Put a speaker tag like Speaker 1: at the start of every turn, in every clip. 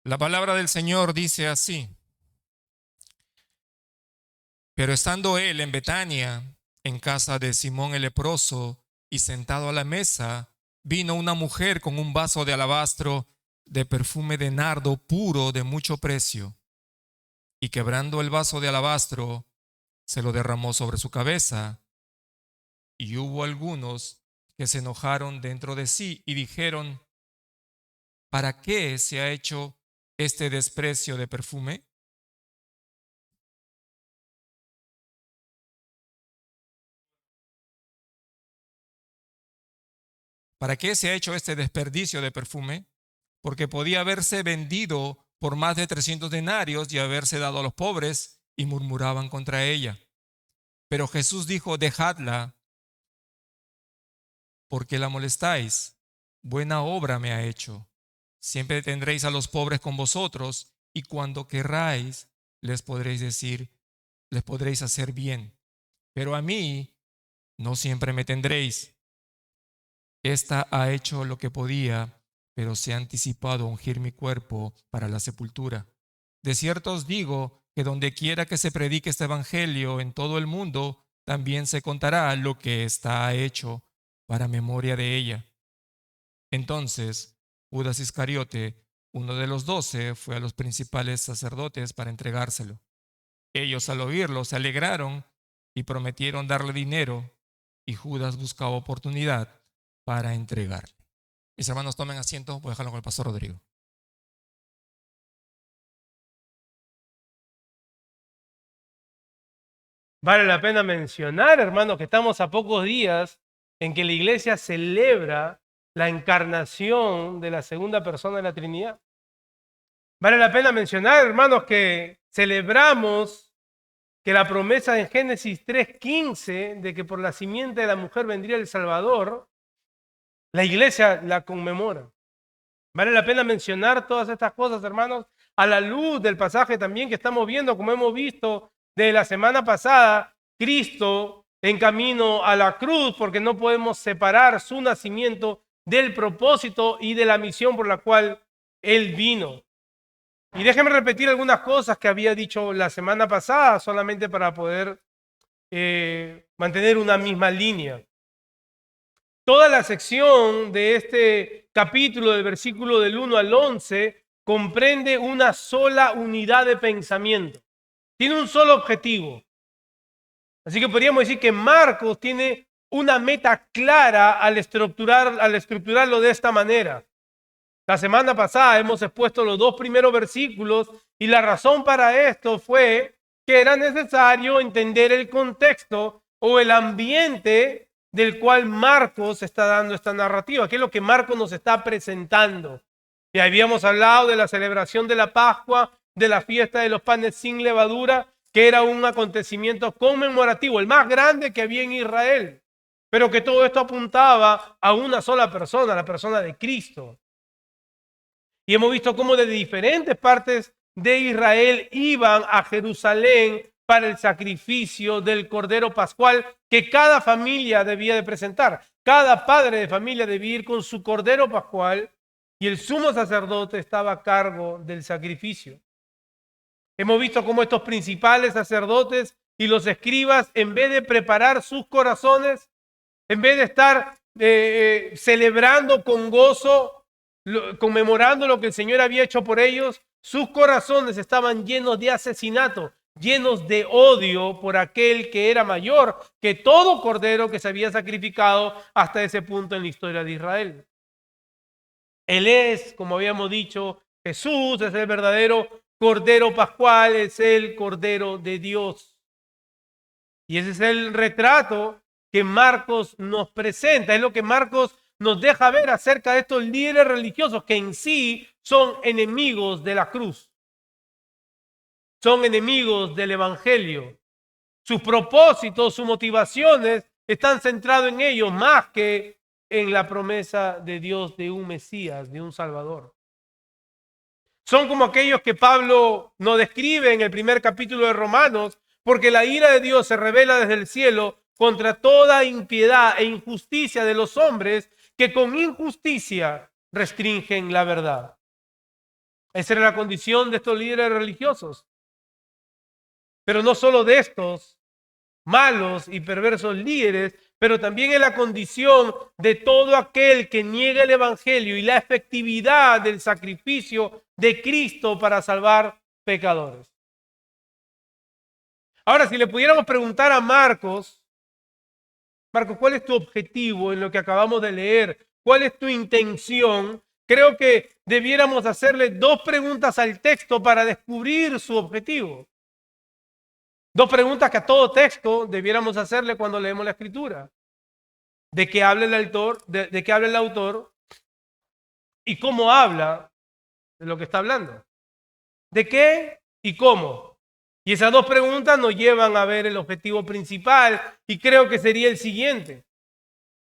Speaker 1: La palabra del Señor dice así: pero estando él en Betania, en casa de Simón el leproso, y sentado a la mesa, vino una mujer con un vaso de alabastro de perfume de nardo puro de mucho precio, y quebrando el vaso de alabastro, se lo derramó sobre su cabeza. Y hubo algunos que se enojaron dentro de sí y dijeron: ¿para qué se ha hecho este desprecio de perfume? ¿Para qué se ha hecho este desperdicio de perfume? Porque podía haberse vendido por más de 300 denarios y haberse dado a los pobres, y murmuraban contra ella. Pero Jesús dijo: dejadla, porque la molestáis. Buena obra me ha hecho. Siempre tendréis a los pobres con vosotros, y cuando querráis les podréis decir, les podréis hacer bien. Pero a mí no siempre me tendréis. Esta ha hecho lo que podía, pero se ha anticipado a ungir mi cuerpo para la sepultura. De cierto os digo que donde quiera que se predique este evangelio en todo el mundo, también se contará lo que está hecho para memoria de ella. Entonces, Judas Iscariote, uno de los 12, fue a los principales sacerdotes para entregárselo. Ellos, al oírlo, se alegraron y prometieron darle dinero, y Judas buscaba oportunidad para entregarle. Mis hermanos, tomen asiento, voy a dejarlo con el pastor Rodrigo.
Speaker 2: Vale la pena mencionar, hermanos, que estamos a pocos días en que la iglesia celebra la encarnación de la segunda persona de la Trinidad. Vale la pena mencionar, hermanos, que celebramos que la promesa en Génesis 3:15 de que por la simiente de la mujer vendría el Salvador, la iglesia la conmemora. Vale la pena mencionar todas estas cosas, hermanos, a la luz del pasaje también que estamos viendo, como hemos visto de la semana pasada, Cristo en camino a la cruz, porque no podemos separar su nacimiento del propósito y de la misión por la cual Él vino. Y déjenme repetir algunas cosas que había dicho la semana pasada, solamente para poder mantener una misma línea. Toda la sección de este capítulo, del versículo del 1 al 11, comprende una sola unidad de pensamiento. Tiene un solo objetivo. Así que podríamos decir que Marcos tiene una meta clara al estructurarlo de esta manera. La semana pasada hemos expuesto los dos primeros versículos y la razón para esto fue que era necesario entender el contexto o el ambiente del cual Marcos está dando esta narrativa, que es lo que Marcos nos está presentando. Y habíamos hablado de la celebración de la Pascua, de la fiesta de los panes sin levadura, que era un acontecimiento conmemorativo, el más grande que había en Israel, pero que todo esto apuntaba a una sola persona, la persona de Cristo. Y hemos visto cómo de diferentes partes de Israel iban a Jerusalén para el sacrificio del Cordero Pascual que cada familia debía de presentar. Cada padre de familia debía ir con su Cordero Pascual y el sumo sacerdote estaba a cargo del sacrificio. Hemos visto cómo estos principales sacerdotes y los escribas, en vez de preparar sus corazones, en vez de estar celebrando con gozo, conmemorando lo que el Señor había hecho por ellos, sus corazones estaban llenos de asesinato, llenos de odio por aquel que era mayor que todo cordero que se había sacrificado hasta ese punto en la historia de Israel. Él es, como habíamos dicho, Jesús es el verdadero Cordero Pascual, es el Cordero de Dios. Y ese es el retrato que Marcos nos presenta, es lo que Marcos nos deja ver acerca de estos líderes religiosos que en sí son enemigos de la cruz, son enemigos del evangelio. Sus propósitos, sus motivaciones están centrados en ellos más que en la promesa de Dios de un Mesías, de un Salvador. Son como aquellos que Pablo nos describe en el primer capítulo de Romanos, porque la ira de Dios se revela desde el cielo contra toda impiedad e injusticia de los hombres que con injusticia restringen la verdad. Esa era la condición de estos líderes religiosos. Pero no solo de estos malos y perversos líderes, pero también es la condición de todo aquel que niega el evangelio y la efectividad del sacrificio de Cristo para salvar pecadores. Ahora, si le pudiéramos preguntar a Marcos, ¿cuál es tu objetivo en lo que acabamos de leer? ¿Cuál es tu intención? Creo que debiéramos hacerle dos preguntas al texto para descubrir su objetivo. Dos preguntas que a todo texto debiéramos hacerle cuando leemos la Escritura. ¿De qué habla el autor? ¿De qué habla el autor? ¿Y cómo habla de lo que está hablando? ¿De qué y cómo? Y esas dos preguntas nos llevan a ver el objetivo principal y creo que sería el siguiente.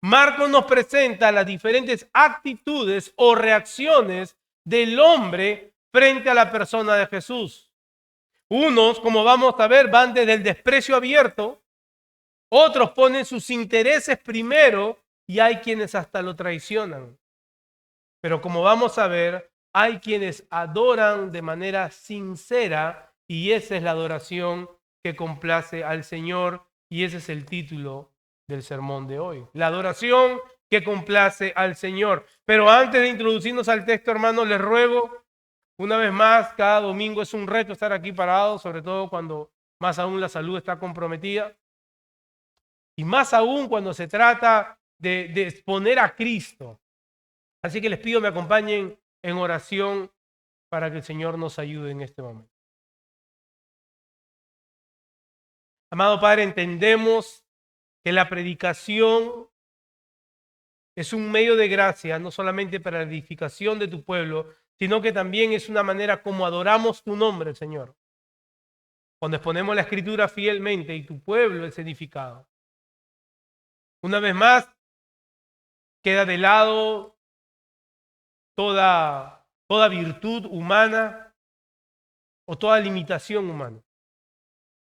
Speaker 2: Marcos nos presenta las diferentes actitudes o reacciones del hombre frente a la persona de Jesús. Unos, como vamos a ver, van desde el desprecio abierto, otros ponen sus intereses primero y hay quienes hasta lo traicionan. Pero como vamos a ver, hay quienes adoran de manera sincera y esa es la adoración que complace al Señor y ese es el título del sermón de hoy. La adoración que complace al Señor. Pero antes de introducirnos al texto, hermanos, les ruego una vez más, cada domingo es un reto estar aquí parado, sobre todo cuando más aún la salud está comprometida. Y más aún cuando se trata de exponer a Cristo. Así que les pido me acompañen en oración para que el Señor nos ayude en este momento. Amado Padre, entendemos que la predicación es un medio de gracia, no solamente para la edificación de tu pueblo, sino que también es una manera como adoramos tu nombre, Señor. Cuando exponemos la Escritura fielmente y tu pueblo es edificado. Una vez más, queda de lado toda virtud humana o toda limitación humana.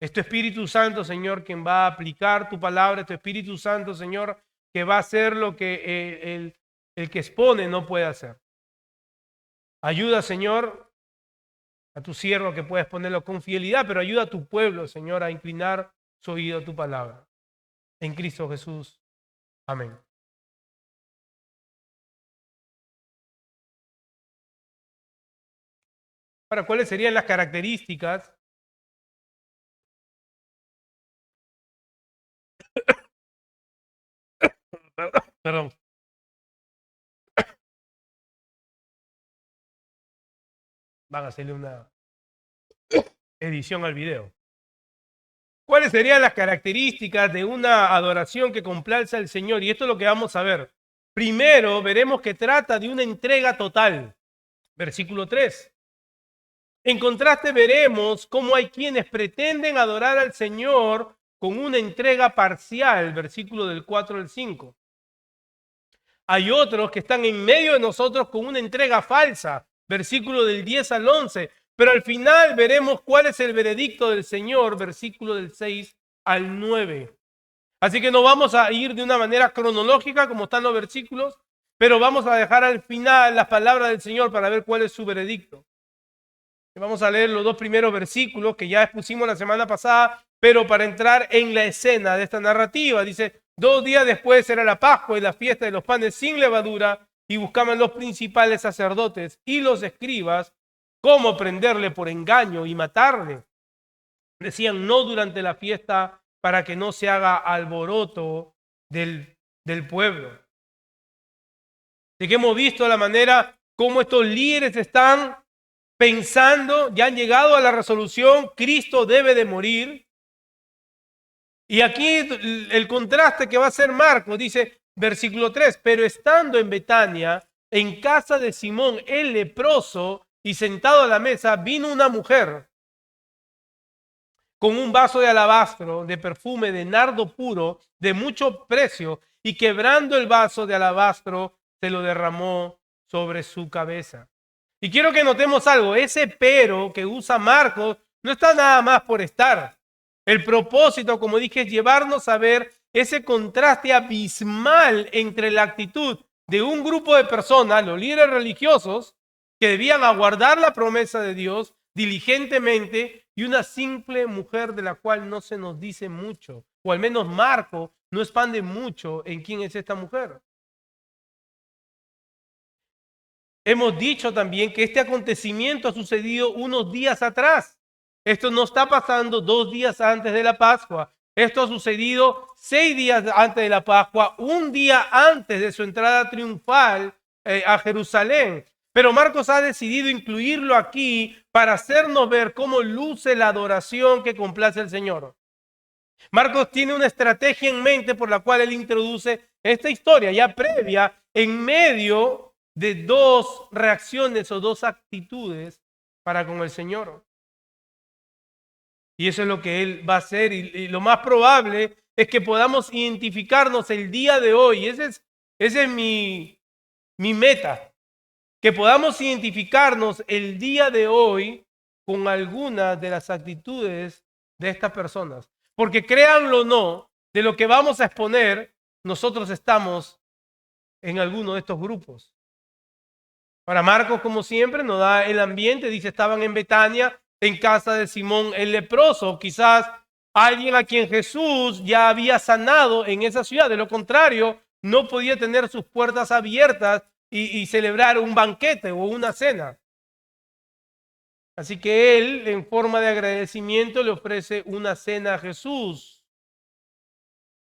Speaker 2: Es tu Espíritu Santo, Señor, quien va a aplicar tu palabra. Es tu Espíritu Santo, Señor, que va a hacer lo que el que expone no puede hacer. Ayuda, Señor, a tu siervo que pueda exponerlo con fidelidad, pero ayuda a tu pueblo, Señor, a inclinar su oído a tu palabra. En Cristo Jesús. Amén. Ahora, ¿cuáles serían las características perdón. Van a hacerle una edición al video. ¿Cuáles serían las características de una adoración que complace al Señor? Y esto es lo que vamos a ver. Primero, veremos que trata de una entrega total. Versículo 3. En contraste, veremos cómo hay quienes pretenden adorar al Señor con una entrega parcial. Versículo del 4 al 5. Hay otros que están en medio de nosotros con una entrega falsa. Versículo del 10 al 11. Pero al final veremos cuál es el veredicto del Señor, versículo del 6 al 9. Así que no vamos a ir de una manera cronológica como están los versículos, pero vamos a dejar al final las palabras del Señor para ver cuál es su veredicto. Vamos a leer los dos primeros versículos que ya expusimos la semana pasada, pero para entrar en la escena de esta narrativa. Dice, 2 días después era la Pascua y la fiesta de los panes sin levadura y buscaban los principales sacerdotes y los escribas cómo prenderle por engaño y matarle. Decían no durante la fiesta para que no se haga alboroto del pueblo. De que hemos visto la manera como estos líderes están pensando, ya han llegado a la resolución, Cristo debe de morir. Y aquí el contraste que va a hacer Marcos, dice versículo 3, pero estando en Betania, en casa de Simón el leproso, y sentado a la mesa, vino una mujer con un vaso de alabastro, de perfume de nardo puro, de mucho precio, y quebrando el vaso de alabastro, se lo derramó sobre su cabeza. Y quiero que notemos algo, ese pero que usa Marcos no está nada más por estar. El propósito, como dije, es llevarnos a ver ese contraste abismal entre la actitud de un grupo de personas, los líderes religiosos, que debían aguardar la promesa de Dios diligentemente, y una simple mujer de la cual no se nos dice mucho, o al menos Marco no expande mucho en quién es esta mujer. Hemos dicho también que este acontecimiento ha sucedido unos días atrás. Esto no está pasando 2 días antes de la Pascua. Esto ha sucedido 6 días antes de la Pascua, un día antes de su entrada triunfal a Jerusalén. Pero Marcos ha decidido incluirlo aquí para hacernos ver cómo luce la adoración que complace al Señor. Marcos tiene una estrategia en mente por la cual él introduce esta historia ya previa en medio de 2 reacciones o 2 actitudes para con el Señor. Y eso es lo que él va a hacer, y lo más probable es que podamos identificarnos el día de hoy. Ese es mi meta, que podamos identificarnos el día de hoy con algunas de las actitudes de estas personas. Porque créanlo o no, de lo que vamos a exponer, nosotros estamos en alguno de estos grupos. Para Marcos, como siempre, nos da el ambiente, dice, estaban en Betania, en casa de Simón el leproso, quizás alguien a quien Jesús ya había sanado en esa ciudad. De lo contrario, no podía tener sus puertas abiertas y celebrar un banquete o una cena. Así que él, en forma de agradecimiento, le ofrece una cena a Jesús.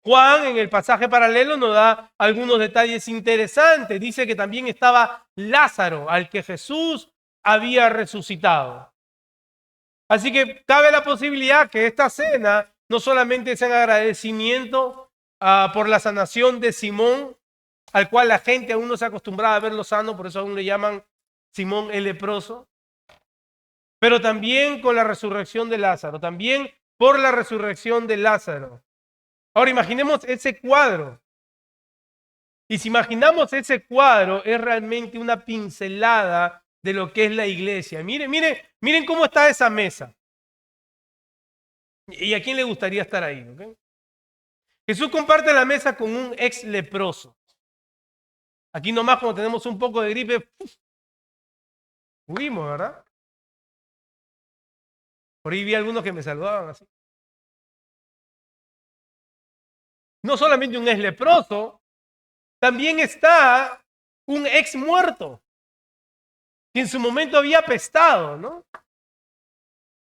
Speaker 2: Juan, en el pasaje paralelo, nos da algunos detalles interesantes. Dice que también estaba Lázaro, al que Jesús había resucitado. Así que cabe la posibilidad que esta cena no solamente sea en agradecimiento por la sanación de Simón, al cual la gente aún no se acostumbraba a verlo sano, por eso aún le llaman Simón el leproso, pero también con la resurrección de Lázaro, también por la resurrección de Lázaro. Ahora imaginemos ese cuadro. Y si imaginamos ese cuadro, es realmente una pincelada de lo que es la iglesia. Miren cómo está esa mesa. ¿Y a quién le gustaría estar ahí? ¿Okay? Jesús comparte la mesa con un ex leproso. Aquí nomás cuando tenemos un poco de gripe, huimos, ¿verdad? Por ahí vi algunos que me saludaban así. No solamente un ex leproso, también está un ex muerto, que en su momento había apestado, ¿no?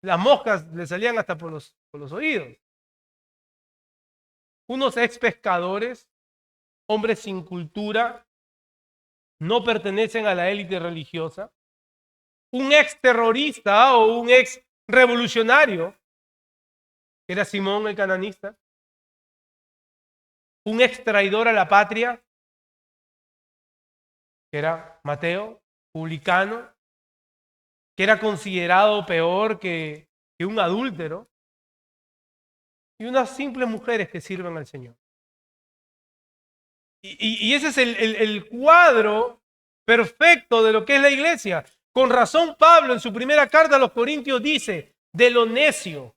Speaker 2: Las moscas le salían hasta por los oídos. Unos ex pescadores, hombres sin cultura, no pertenecen a la élite religiosa. Un ex terrorista o un ex revolucionario, que era Simón el cananista. Un ex traidor a la patria, que era Mateo, publicano, que era considerado peor que un adúltero, y unas simples mujeres que sirven al Señor. Y ese es el cuadro perfecto de lo que es la iglesia. Con razón Pablo en su primera carta a los Corintios dice, de lo necio,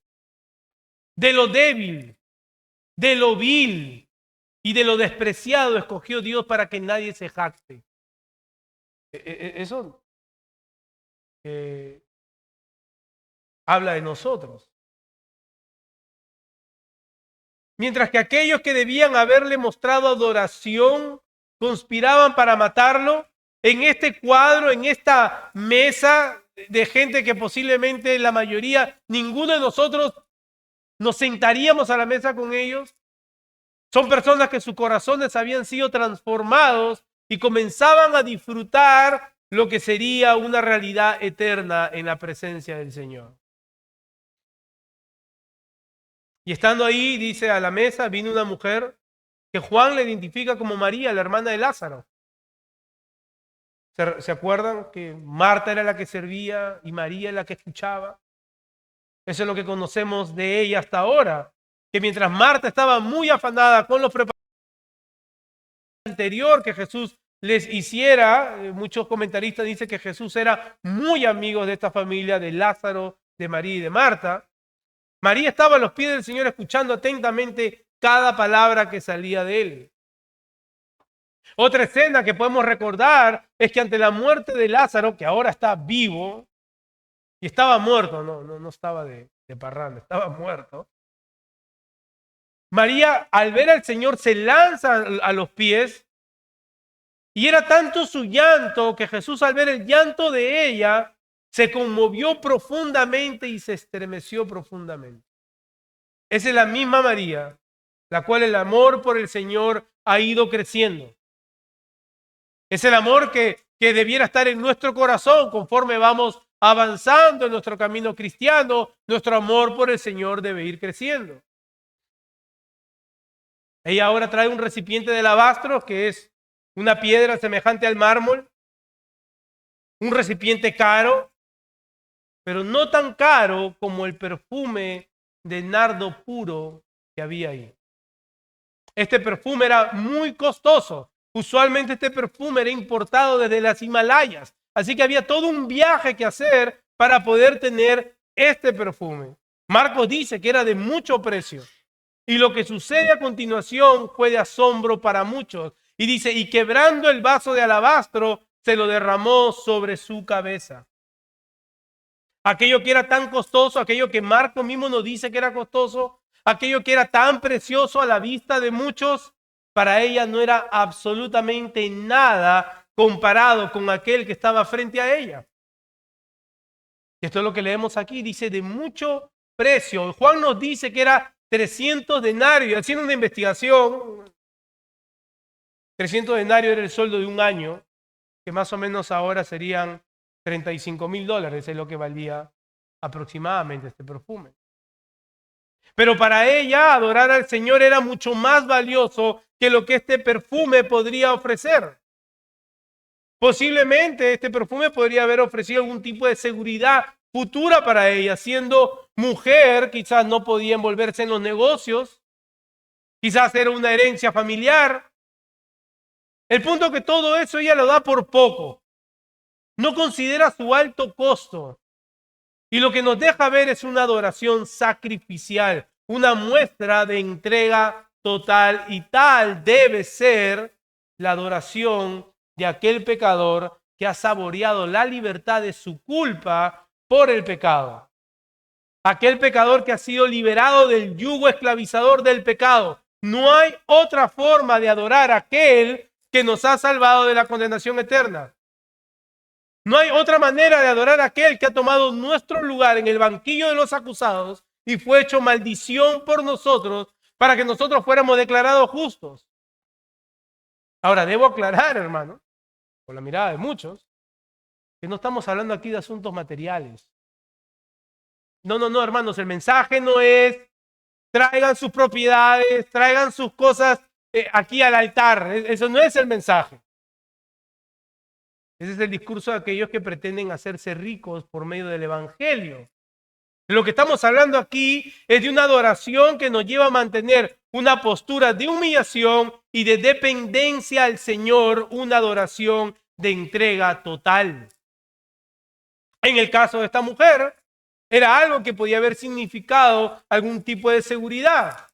Speaker 2: de lo débil, de lo vil y de lo despreciado escogió Dios para que nadie se jacte. Eso habla de nosotros. Mientras que aquellos que debían haberle mostrado adoración conspiraban para matarlo, en este cuadro, en esta mesa de gente que posiblemente la mayoría, ninguno de nosotros nos sentaríamos a la mesa con ellos, son personas que sus corazones habían sido transformados y comenzaban a disfrutar lo que sería una realidad eterna en la presencia del Señor. Y estando ahí, dice, a la mesa, vino una mujer que Juan le identifica como María, la hermana de Lázaro. ¿Se acuerdan que Marta era la que servía y María la que escuchaba? Eso es lo que conocemos de ella hasta ahora. Que mientras Marta estaba muy afanada con los preparativos anterior que Jesús les hiciera, muchos comentaristas dicen que Jesús era muy amigo de esta familia, de Lázaro, de María y de Marta. María estaba a los pies del Señor escuchando atentamente cada palabra que salía de él. Otra escena que podemos recordar es que ante la muerte de Lázaro, que ahora está vivo, y estaba muerto, no estaba de parranda, estaba muerto. María, al ver al Señor, se lanza a los pies, y era tanto su llanto que Jesús, al ver el llanto de ella, se conmovió profundamente y se estremeció profundamente. Esa es la misma María, la cual el amor por el Señor ha ido creciendo. Es el amor que debiera estar en nuestro corazón conforme vamos avanzando en nuestro camino cristiano. Nuestro amor por el Señor debe ir creciendo. Ella ahora trae un recipiente de alabastro que es una piedra semejante al mármol, un recipiente caro, pero no tan caro como el perfume de nardo puro que había ahí. Este perfume era muy costoso. Usualmente este perfume era importado desde las Himalayas. Así que había todo un viaje que hacer para poder tener este perfume. Marcos dice que era de mucho precio. Y lo que sucede a continuación fue de asombro para muchos. Y dice, y quebrando el vaso de alabastro, se lo derramó sobre su cabeza. Aquello que era tan costoso, aquello que Marcos mismo nos dice que era costoso, aquello que era tan precioso a la vista de muchos, para ella no era absolutamente nada comparado con aquel que estaba frente a ella. Esto es lo que leemos aquí, dice de mucho precio. Juan nos dice que era 300 denarios. Haciendo una investigación, 300 denarios era el sueldo de un año, que más o menos ahora serían $35,000, es lo que valía aproximadamente este perfume. Pero para ella adorar al Señor era mucho más valioso que lo que este perfume podría ofrecer. Posiblemente este perfume podría haber ofrecido algún tipo de seguridad futura para ella. Siendo mujer, quizás no podía envolverse en los negocios, quizás era una herencia familiar. El punto es que todo eso ella lo da por poco. No considera su alto costo. Y lo que nos deja ver es una adoración sacrificial, una muestra de entrega total, y tal debe ser la adoración de aquel pecador que ha saboreado la libertad de su culpa por el pecado. Aquel pecador que ha sido liberado del yugo esclavizador del pecado. No hay otra forma de adorar a aquel que nos ha salvado de la condenación eterna. No hay otra manera de adorar a aquel que ha tomado nuestro lugar en el banquillo de los acusados y fue hecho maldición por nosotros para que nosotros fuéramos declarados justos. Ahora, debo aclarar, hermano, con la mirada de muchos, que no estamos hablando aquí de asuntos materiales. No, hermanos, el mensaje no es traigan sus propiedades, traigan sus cosas aquí al altar. Eso no es el mensaje. Ese es el discurso de aquellos que pretenden hacerse ricos por medio del evangelio. Lo que estamos hablando aquí es de una adoración que nos lleva a mantener una postura de humillación y de dependencia al Señor, una adoración de entrega total. En el caso de esta mujer, era algo que podía haber significado algún tipo de seguridad.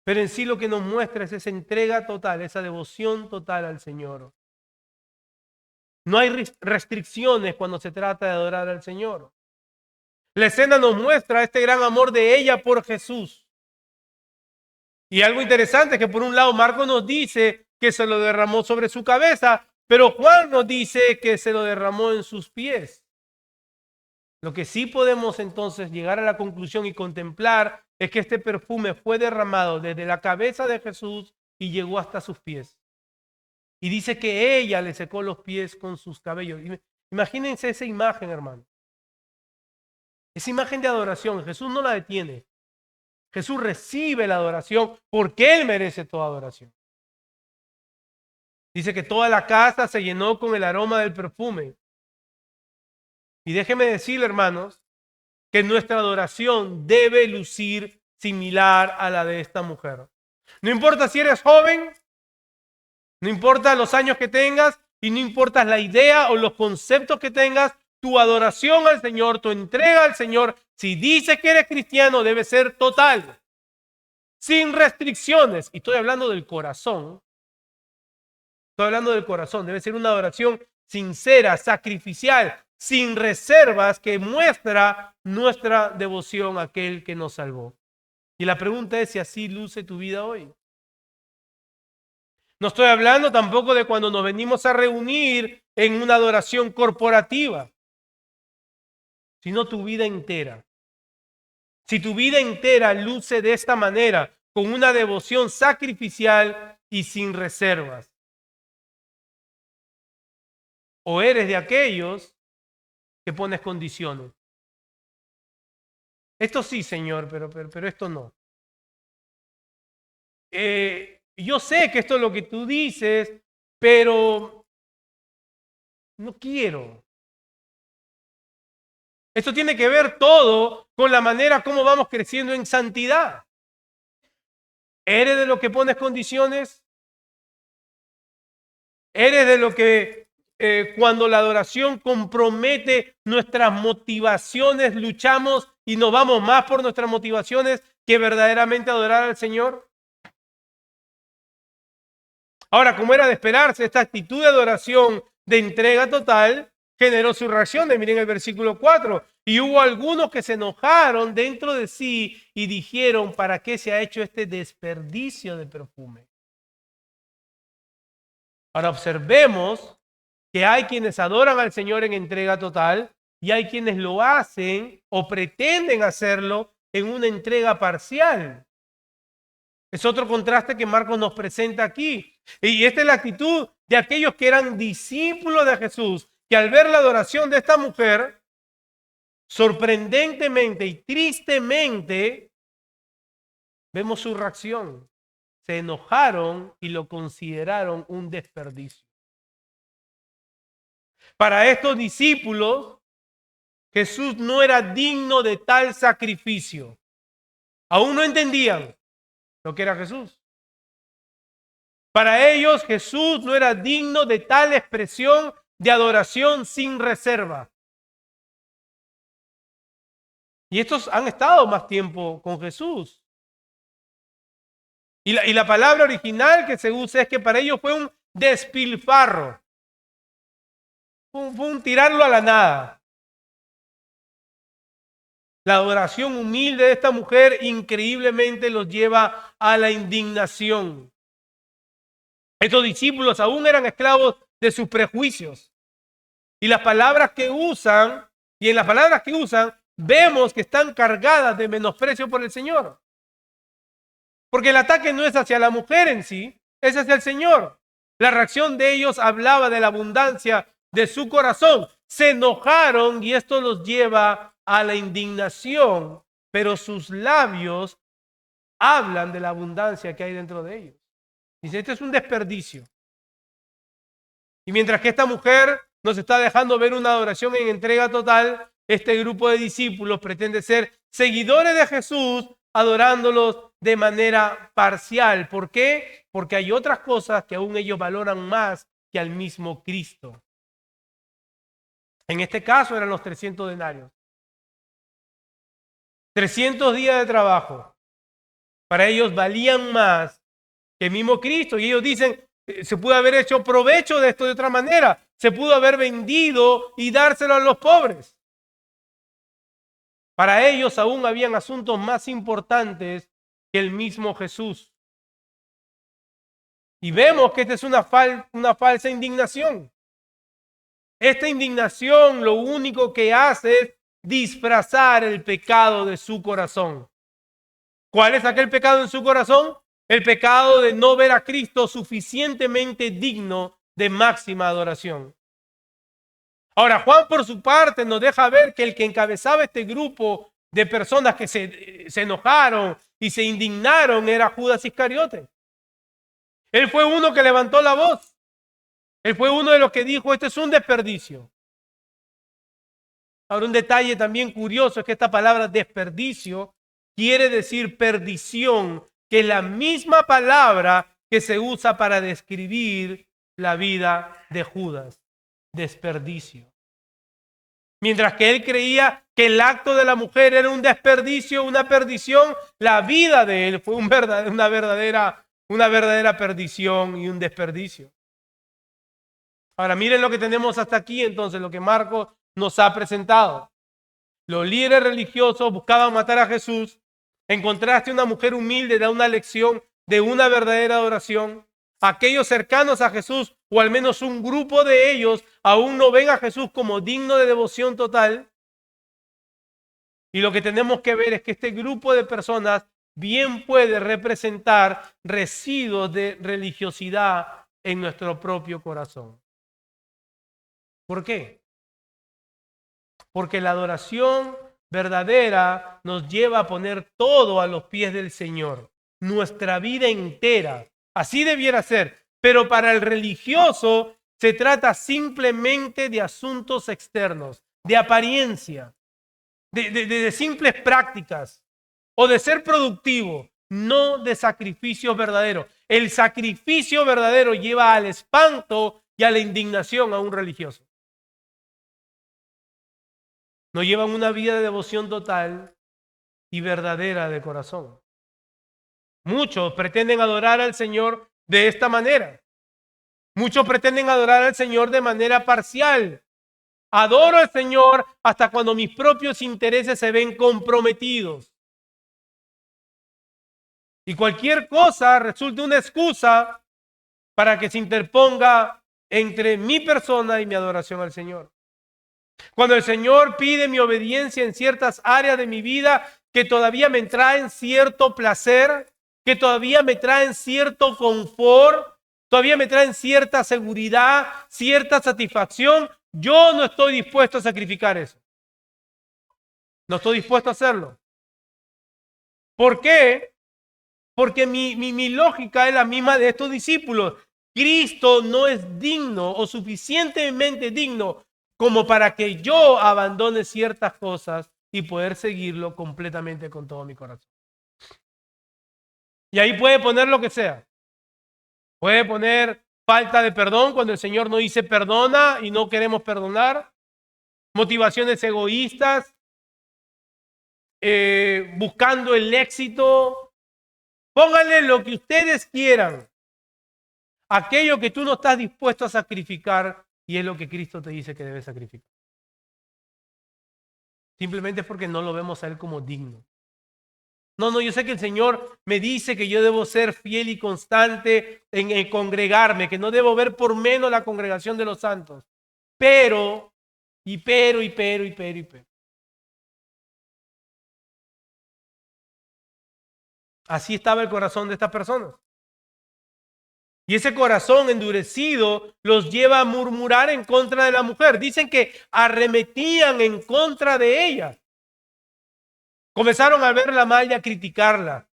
Speaker 2: Pero en sí lo que nos muestra es esa entrega total, esa devoción total al Señor. No hay restricciones cuando se trata de adorar al Señor. La escena nos muestra este gran amor de ella por Jesús. Y algo interesante es que por un lado Marcos nos dice que se lo derramó sobre su cabeza, pero Juan nos dice que se lo derramó en sus pies. Lo que sí podemos entonces llegar a la conclusión y contemplar es que este perfume fue derramado desde la cabeza de Jesús y llegó hasta sus pies. Y dice que ella le secó los pies con sus cabellos. Imagínense esa imagen, hermano. Esa imagen de adoración, Jesús no la detiene. Jesús recibe la adoración porque Él merece toda adoración. Dice que toda la casa se llenó con el aroma del perfume. Y déjeme decirle, hermanos, que nuestra adoración debe lucir similar a la de esta mujer. No importa si eres joven, no importa los años que tengas y no importa la idea o los conceptos que tengas, tu adoración al Señor, tu entrega al Señor, si dices que eres cristiano, debe ser total. sin restricciones. Y estoy hablando del corazón. Estoy hablando del corazón. Debe ser una adoración sincera, sacrificial, sin reservas, que muestra nuestra devoción a aquel que nos salvó. Y la pregunta es si así luce tu vida hoy. No estoy hablando tampoco de cuando nos venimos a reunir en una adoración corporativa, sino tu vida entera. Si tu vida entera luce de esta manera, con una devoción sacrificial y sin reservas, o eres de aquellos que pones condiciones. Esto sí, Señor, pero esto no. Yo sé que esto es lo que tú dices, pero no quiero. Esto tiene que ver todo con la manera como vamos creciendo en santidad. ¿Eres de lo que pones condiciones? ¿Eres de lo que cuando la adoración compromete nuestras motivaciones, luchamos y nos vamos más por nuestras motivaciones que verdaderamente adorar al Señor? Ahora, como era de esperarse, esta actitud de adoración, de entrega total, generó sus reacciones. Miren el versículo 4. Y hubo algunos que se enojaron dentro de sí y dijeron, ¿para qué se ha hecho este desperdicio de perfume? Ahora observemos que hay quienes adoran al Señor en entrega total y hay quienes lo hacen o pretenden hacerlo en una entrega parcial. Es otro contraste que Marcos nos presenta aquí. Y esta es la actitud de aquellos que eran discípulos de Jesús, que al ver la adoración de esta mujer, sorprendentemente y tristemente, vemos su reacción. Se enojaron y lo consideraron un desperdicio. Para estos discípulos, Jesús no era digno de tal sacrificio. Aún no entendían lo que era Jesús. Para ellos, Jesús no era digno de tal expresión de adoración sin reserva. Y estos han estado más tiempo con Jesús. Y la palabra original que se usa es que para ellos fue un despilfarro. Fue un tirarlo a la nada. La adoración humilde de esta mujer increíblemente los lleva a la indignación. Estos discípulos aún eran esclavos de sus prejuicios. Y las palabras que usan, y en las palabras que usan, vemos que están cargadas de menosprecio por el Señor. Porque el ataque no es hacia la mujer en sí, es hacia el Señor. La reacción de ellos hablaba de la abundancia de su corazón. Se enojaron y esto los lleva a la indignación, pero sus labios hablan de la abundancia que hay dentro de ellos. Dice, este es un desperdicio. Y mientras que esta mujer nos está dejando ver una adoración en entrega total, este grupo de discípulos pretende ser seguidores de Jesús, adorándolos de manera parcial. ¿Por qué? Porque hay otras cosas que aún ellos valoran más que al mismo Cristo. En este caso eran los 300 denarios. 300 días de trabajo. Para ellos valían más que el mismo Cristo. Y ellos dicen, se pudo haber hecho provecho de esto de otra manera. Se pudo haber vendido y dárselo a los pobres. Para ellos aún habían asuntos más importantes que el mismo Jesús. Y vemos que esta es una falsa indignación. Esta indignación lo único que hace es disfrazar el pecado de su corazón. ¿Cuál es aquel pecado en su corazón? El pecado de no ver a Cristo suficientemente digno de máxima adoración. Ahora, Juan por su parte nos deja ver que el que encabezaba este grupo de personas que se enojaron y se indignaron era Judas Iscariote. Él fue uno que levantó la voz. Él fue uno de los que dijo, este es un desperdicio. Ahora, un detalle también curioso es que esta palabra desperdicio quiere decir perdición, que es la misma palabra que se usa para describir la vida de Judas. Desperdicio. Mientras que él creía que el acto de la mujer era un desperdicio, una perdición, la vida de él fue una verdadera perdición y un desperdicio. Ahora miren lo que tenemos hasta aquí entonces, lo que Marcos nos ha presentado. Los líderes religiosos buscaban matar a Jesús. Encontraste una mujer humilde, da una lección de una verdadera adoración. Aquellos cercanos a Jesús, o al menos un grupo de ellos, aún no ven a Jesús como digno de devoción total. Y lo que tenemos que ver es que este grupo de personas bien puede representar residuos de religiosidad en nuestro propio corazón. ¿Por qué? Porque la adoración verdadera nos lleva a poner todo a los pies del Señor, nuestra vida entera. Así debiera ser. Pero para el religioso se trata simplemente de asuntos externos, de apariencia, de simples prácticas o de ser productivo, no de sacrificios verdaderos. El sacrificio verdadero lleva al espanto y a la indignación a un religioso. No llevan una vida de devoción total y verdadera de corazón. Muchos pretenden adorar al Señor de esta manera. Muchos pretenden adorar al Señor de manera parcial. Adoro al Señor hasta cuando mis propios intereses se ven comprometidos. Y cualquier cosa resulta una excusa para que se interponga entre mi persona y mi adoración al Señor. Cuando el Señor pide mi obediencia en ciertas áreas de mi vida que todavía me traen cierto placer, que todavía me traen cierto confort, todavía me traen cierta seguridad, cierta satisfacción, yo no estoy dispuesto a sacrificar eso. No estoy dispuesto a hacerlo. ¿Por qué? Porque mi lógica es la misma de estos discípulos. Cristo no es digno o suficientemente digno como para que yo abandone ciertas cosas y poder seguirlo completamente con todo mi corazón. Y ahí puede poner lo que sea. Puede poner falta de perdón cuando el Señor nos dice perdona y no queremos perdonar. Motivaciones egoístas, buscando el éxito. Pónganle lo que ustedes quieran. Aquello que tú no estás dispuesto a sacrificar y es lo que Cristo te dice que debes sacrificar. Simplemente es porque no lo vemos a Él como digno. No, yo sé que el Señor me dice que yo debo ser fiel y constante en congregarme, que no debo ver por menos la congregación de los santos. Pero. Así estaba el corazón de estas personas. Y ese corazón endurecido los lleva a murmurar en contra de la mujer. Dicen que arremetían en contra de ella. Comenzaron a verla mal y a criticarla.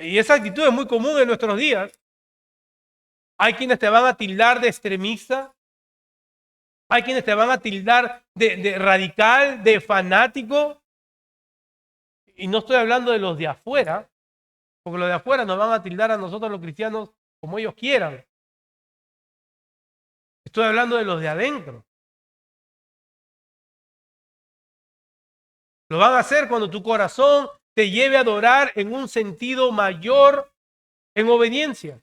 Speaker 2: Y esa actitud es muy común en nuestros días. Hay quienes te van a tildar de extremista. Hay quienes te van a tildar de radical, de fanático. Y no estoy hablando de los de afuera, porque los de afuera nos van a tildar a nosotros los cristianos como ellos quieran. Estoy hablando de los de adentro. Lo van a hacer cuando tu corazón te lleve a adorar en un sentido mayor en obediencia.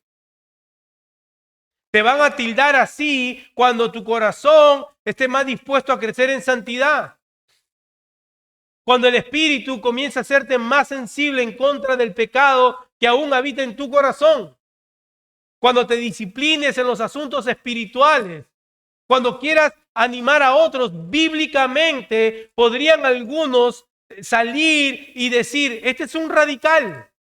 Speaker 2: Te van a tildar así cuando tu corazón esté más dispuesto a crecer en santidad. Cuando el Espíritu comienza a hacerte más sensible en contra del pecado que aún habita en tu corazón. Cuando te disciplines en los asuntos espirituales. Cuando quieras animar a otros bíblicamente, podrían algunos salir y decir, este es un radical.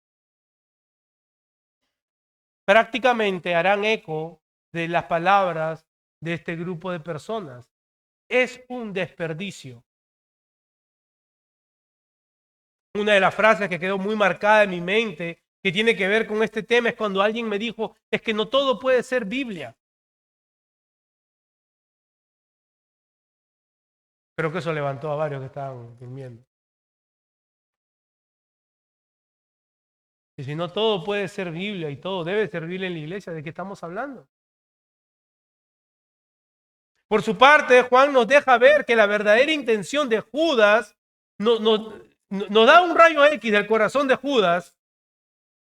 Speaker 2: Prácticamente harán eco de las palabras de este grupo de personas. Es un desperdicio. Una de las frases que quedó muy marcada en mi mente, que tiene que ver con este tema, es cuando alguien me dijo, es que no todo puede ser Biblia. Creo que eso levantó a varios que estaban durmiendo. Y si no todo puede ser Biblia y todo debe ser Biblia en la iglesia, ¿de qué estamos hablando? Por su parte, Juan nos deja ver que la verdadera intención de Judas nos da un rayo X del corazón de Judas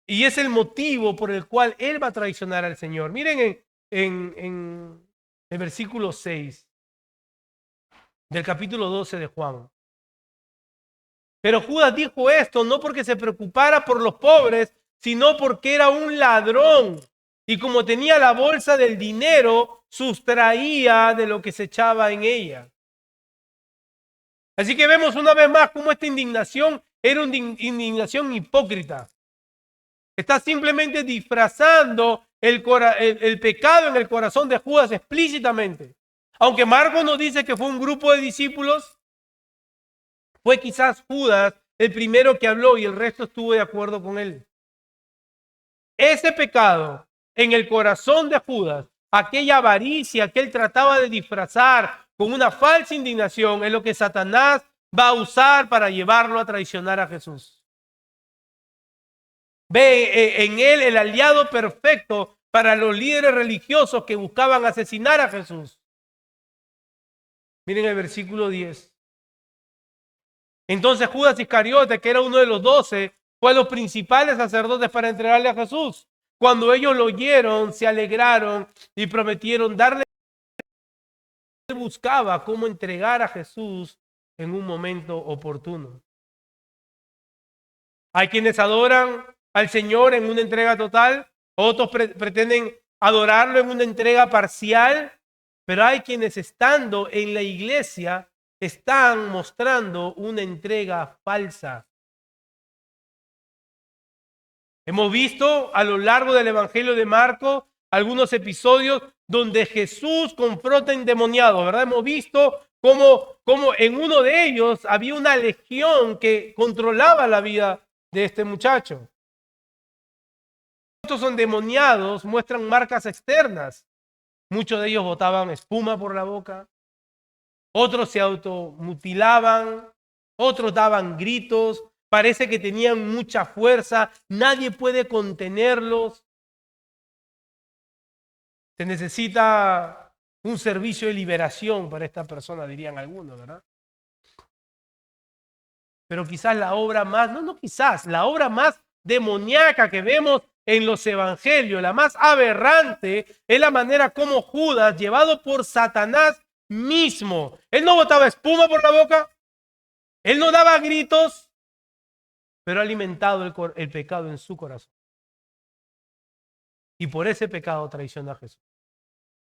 Speaker 2: y es el motivo por el cual él va a traicionar al Señor. Miren en el versículo 6 del capítulo 12 de Juan. Pero Judas dijo esto no porque se preocupara por los pobres, sino porque era un ladrón. Y como tenía la bolsa del dinero, sustraía de lo que se echaba en ella. Así que vemos una vez más cómo esta indignación era una indignación hipócrita. Está simplemente disfrazando el pecado en el corazón de Judas explícitamente. Aunque Marcos nos dice que fue un grupo de discípulos, fue quizás Judas el primero que habló y el resto estuvo de acuerdo con él. Ese pecado en el corazón de Judas, aquella avaricia que él trataba de disfrazar con una falsa indignación, es lo que Satanás va a usar para llevarlo a traicionar a Jesús. Ve en él el aliado perfecto para los líderes religiosos que buscaban asesinar a Jesús. Miren el versículo 10. Entonces Judas Iscariote, que era uno de los 12, fue a los principales sacerdotes para entregarle a Jesús. Cuando ellos lo oyeron, se alegraron y prometieron darle. Él buscaba cómo entregar a Jesús en un momento oportuno. Hay quienes adoran al Señor en una entrega total, otros pretenden adorarlo en una entrega parcial, pero hay quienes estando en la iglesia están mostrando una entrega falsa. Hemos visto a lo largo del Evangelio de Marcos algunos episodios donde Jesús confronta endemoniados, ¿verdad? Hemos visto cómo en uno de ellos había una legión que controlaba la vida de este muchacho. Estos endemoniados muestran marcas externas. Muchos de ellos botaban espuma por la boca, otros se automutilaban, otros daban gritos, parece que tenían mucha fuerza, nadie puede contenerlos. Se necesita un servicio de liberación para esta persona, dirían algunos, ¿verdad? Pero quizás la obra más, la obra más demoníaca que vemos en los evangelios, la más aberrante, es la manera como Judas, llevado por Satanás mismo, él no botaba espuma por la boca, él no daba gritos, pero ha alimentado el pecado en su corazón. Y por ese pecado traiciona a Jesús.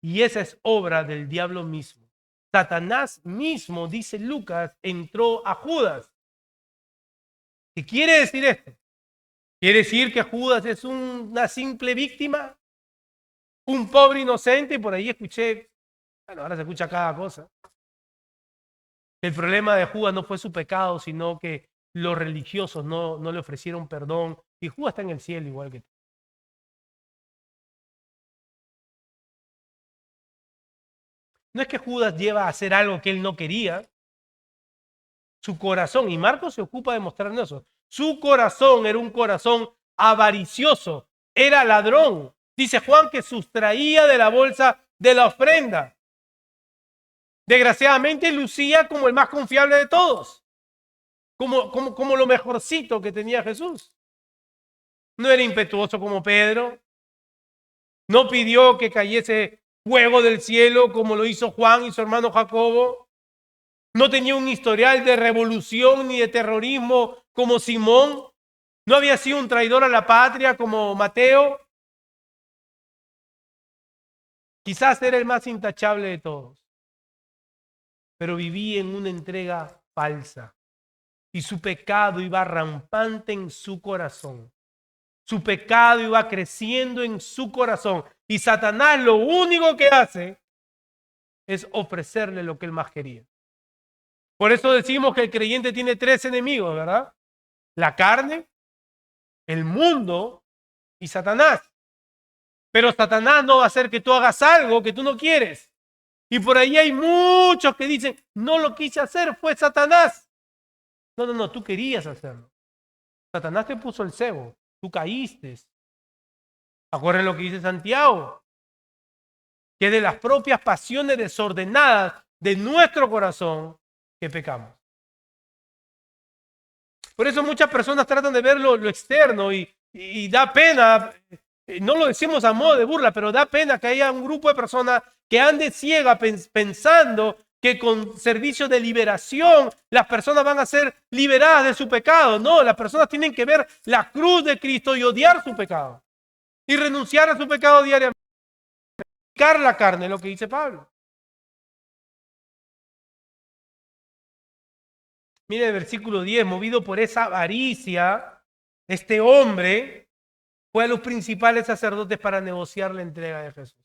Speaker 2: Y esa es obra del diablo mismo. Satanás mismo, dice Lucas, entró a Judas. ¿Qué quiere decir esto? ¿Quiere decir que Judas es una simple víctima? ¿Un pobre inocente? Y por ahí escuché, bueno, ahora se escucha cada cosa. El problema de Judas no fue su pecado, sino que los religiosos no le ofrecieron perdón. Y Judas está en el cielo igual que tú. No es que Judas lleva a hacer algo que él no quería. Su corazón, y Marcos se ocupa de mostrarnos eso, su corazón era un corazón avaricioso, era ladrón. Dice Juan que sustraía de la bolsa de la ofrenda. Desgraciadamente lucía como el más confiable de todos, como lo mejorcito que tenía Jesús. No era impetuoso como Pedro, no pidió que cayese fuego del cielo como lo hizo Juan y su hermano Jacobo. No tenía un historial de revolución ni de terrorismo como Simón. No había sido un traidor a la patria como Mateo. Quizás era el más intachable de todos. Pero vivía en una entrega falsa. Y su pecado iba rampante en su corazón. Su pecado iba creciendo en su corazón. Y Satanás lo único que hace es ofrecerle lo que él más quería. Por eso decimos que el creyente tiene 3 enemigos, ¿verdad? La carne, el mundo y Satanás. Pero Satanás no va a hacer que tú hagas algo que tú no quieres. Y por ahí hay muchos que dicen, no lo quise hacer, fue Satanás. No, tú querías hacerlo. Satanás te puso el cebo, tú caíste. Acuérdense lo que dice Santiago. que de las propias pasiones desordenadas de nuestro corazón que pecamos. Por eso muchas personas tratan de ver lo externo y da pena, no lo decimos a modo de burla, pero da pena que haya un grupo de personas que ande ciega pensando que con servicios de liberación las personas van a ser liberadas de su pecado. No, las personas tienen que ver la cruz de Cristo y odiar su pecado y renunciar a su pecado diariamente. Picar la carne, lo que dice Pablo. Mire el versículo 10, movido por esa avaricia, este hombre fue a los principales sacerdotes para negociar la entrega de Jesús.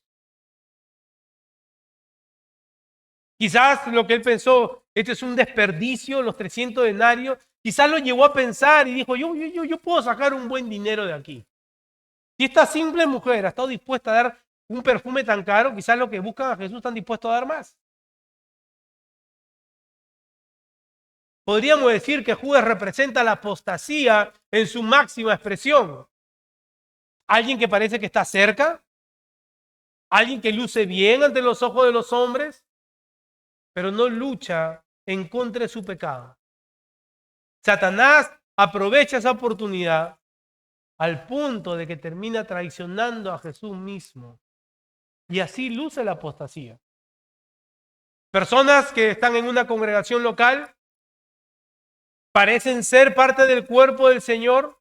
Speaker 2: Quizás lo que él pensó, esto es un desperdicio, los 300 denarios, quizás lo llevó a pensar y dijo, yo puedo sacar un buen dinero de aquí. Si esta simple mujer ha estado dispuesta a dar un perfume tan caro, quizás lo que buscan a Jesús están dispuestos a dar más. Podríamos decir que Judas representa la apostasía en su máxima expresión. Alguien que parece que está cerca, alguien que luce bien ante los ojos de los hombres, pero no lucha en contra de su pecado. Satanás aprovecha esa oportunidad al punto de que termina traicionando a Jesús mismo. Y así luce la apostasía. Personas que están en una congregación local parecen ser parte del cuerpo del Señor,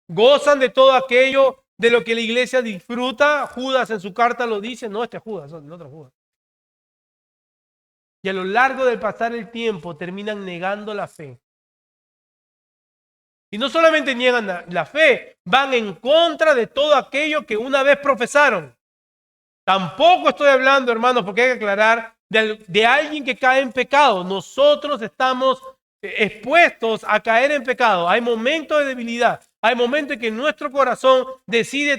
Speaker 2: gozan de todo aquello de lo que la iglesia disfruta. Judas en su carta lo dice, no este Judas, el otro Judas. Y a lo largo del pasar el tiempo terminan negando la fe. Y no solamente niegan la fe, van en contra de todo aquello que una vez profesaron. Tampoco estoy hablando, hermanos, porque hay que aclarar, de alguien que cae en pecado. Nosotros estamos expuestos a caer en pecado. Hay momentos de debilidad. Hay momentos en que nuestro corazón decide